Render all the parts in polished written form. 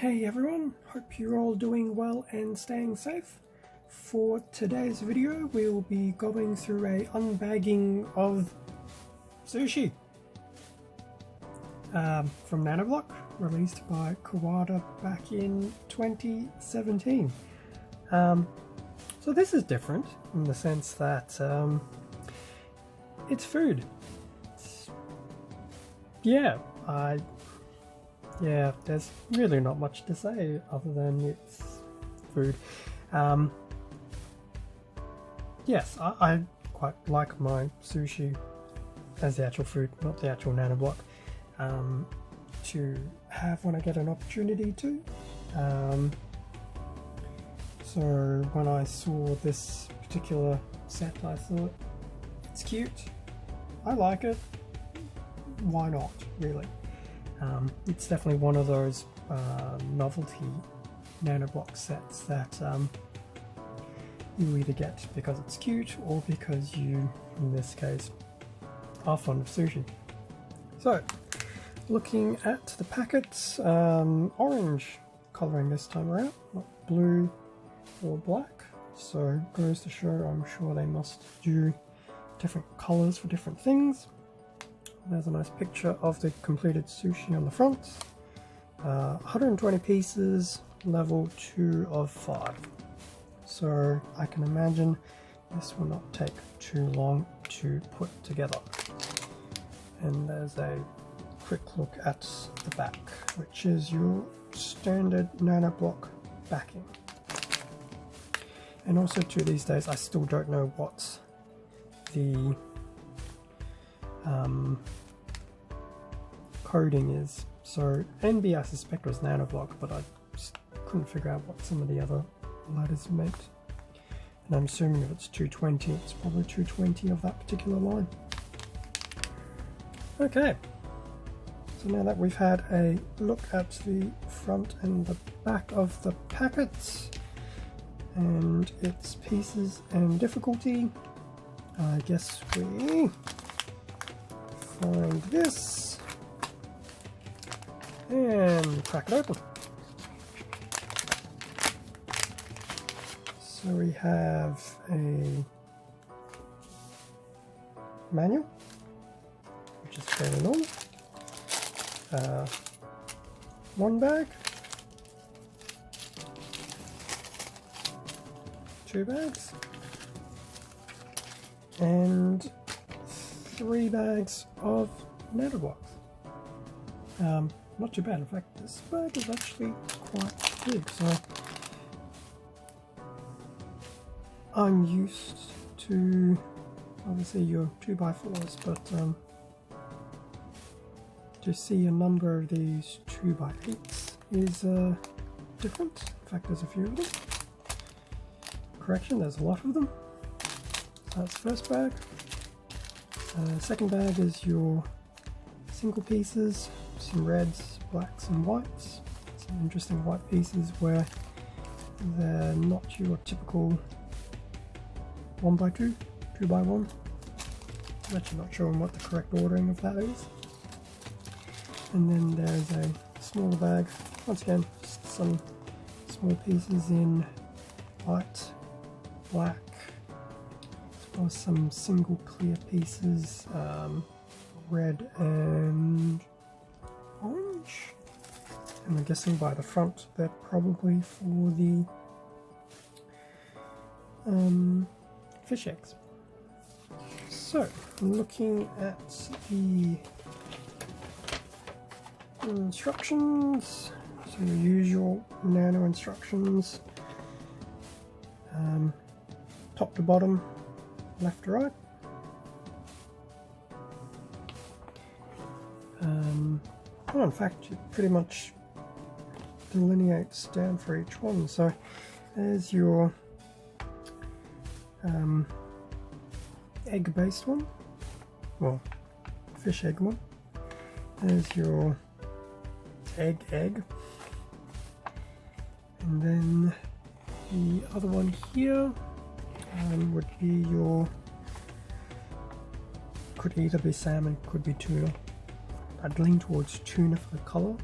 Hey everyone, hope you're all doing well and staying safe. For today's video we'll be going through a unbagging of sushi from Nanoblock, released by Kawada back in 2017. So this is different in the sense that it's food. Yeah, there's really not much to say other than it's food. Yes, I quite like my sushi as the actual food, not the actual Nanoblock, to have when I get an opportunity to. So when I saw this particular set, I thought, it's cute, I like it, why not, really? It's definitely one of those novelty Nanoblock sets that you either get because it's cute or because you, in this case, are fond of sushi. So, looking at the packets, orange colouring this time around, not blue or black, so goes to show I'm sure they must do different colours for different things. There's a nice picture of the completed sushi on the front. 120 pieces, level 2 of 5. So I can imagine this will not take too long to put together. And there's a quick look at the back, which is your standard Nanoblock backing. And also to these days, I still don't know what the coding is. So NB I suspect was Nanoblock, but I just couldn't figure out what some of the other letters meant. And I'm assuming if it's 220, it's probably 220 of that particular line. Okay, so now that we've had a look at the front and the back of the packet and its pieces and difficulty, I guess we find this and crack it open. So we have a manual, which is fairly normal, one bag, two bags, and 3 bags of Nanoblock. Not too bad. In fact, this bag is actually quite big, so I'm used to obviously your 2x4s, but to see a number of these 2x8s is different. In fact, there's a few of them. Correction, there's a lot of them. So that's the first bag. Second bag is your single pieces, some reds, blacks and whites. Some interesting white pieces where they're not your typical 1x2, 2x1. I'm actually not sure what the correct ordering of that is. And then there's a smaller bag, once again just some small pieces in white, black, as well as some single clear pieces, red and orange. And I'm guessing by the front they're probably for the fish eggs. So looking at the instructions, so your usual nano instructions, top to bottom, left to right. Well, in fact, it pretty much delineates down for each one. So there's your egg-based one, well, fish egg one. There's your egg, and then the other one here would be your, could either be salmon, could be tuna. I'd lean towards tuna for the colour.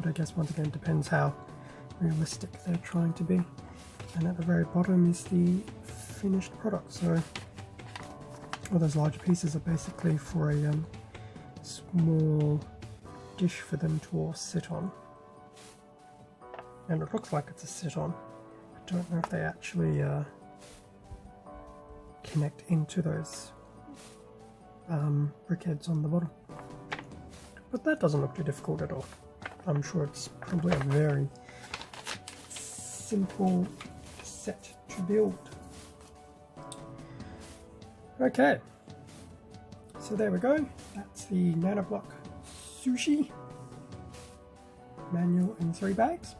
but I guess once again it depends how realistic they're trying to be. And at the very bottom is the finished product. So all those larger pieces are basically for a small dish for them to all sit on. And it looks like it's a sit on. I don't know if they actually connect into those briquettes on the bottom. But that doesn't look too difficult at all. I'm sure it's probably a very simple set to build. Okay, so there we go. That's the Nanoblock Sushi manual in 3 bags.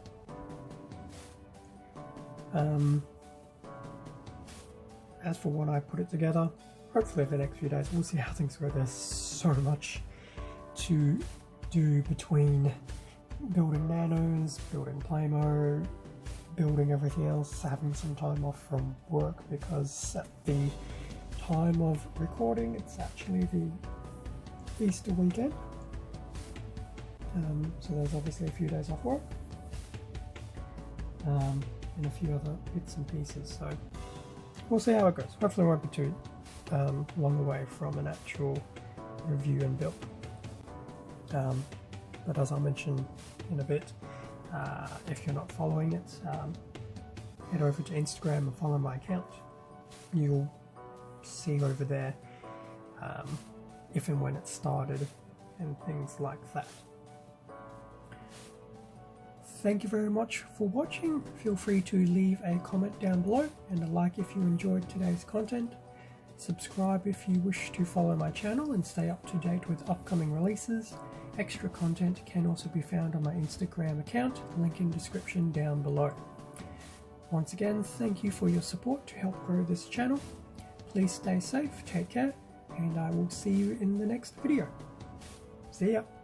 As for when I put it together, hopefully over the next few days, we'll see how things go. There's so much to do between building nanos, building Playmo, building everything else, having some time off from work, because at the time of recording it's actually the Easter weekend, so there's obviously a few days off work, and a few other bits and pieces, so we'll see how it goes. Hopefully it won't be too long away from an actual review and build. But as I'll mention in a bit, if you're not following it, head over to Instagram and follow my account. You'll see over there if and when it started and things like that. Thank you very much for watching. Feel free to leave a comment down below and a like if you enjoyed today's content. Subscribe if you wish to follow my channel and stay up to date with upcoming releases. Extra content can also be found on my Instagram account, link in description down below. Once again, thank you for your support to help grow this channel. Please stay safe, take care, and I will see you in the next video. See ya!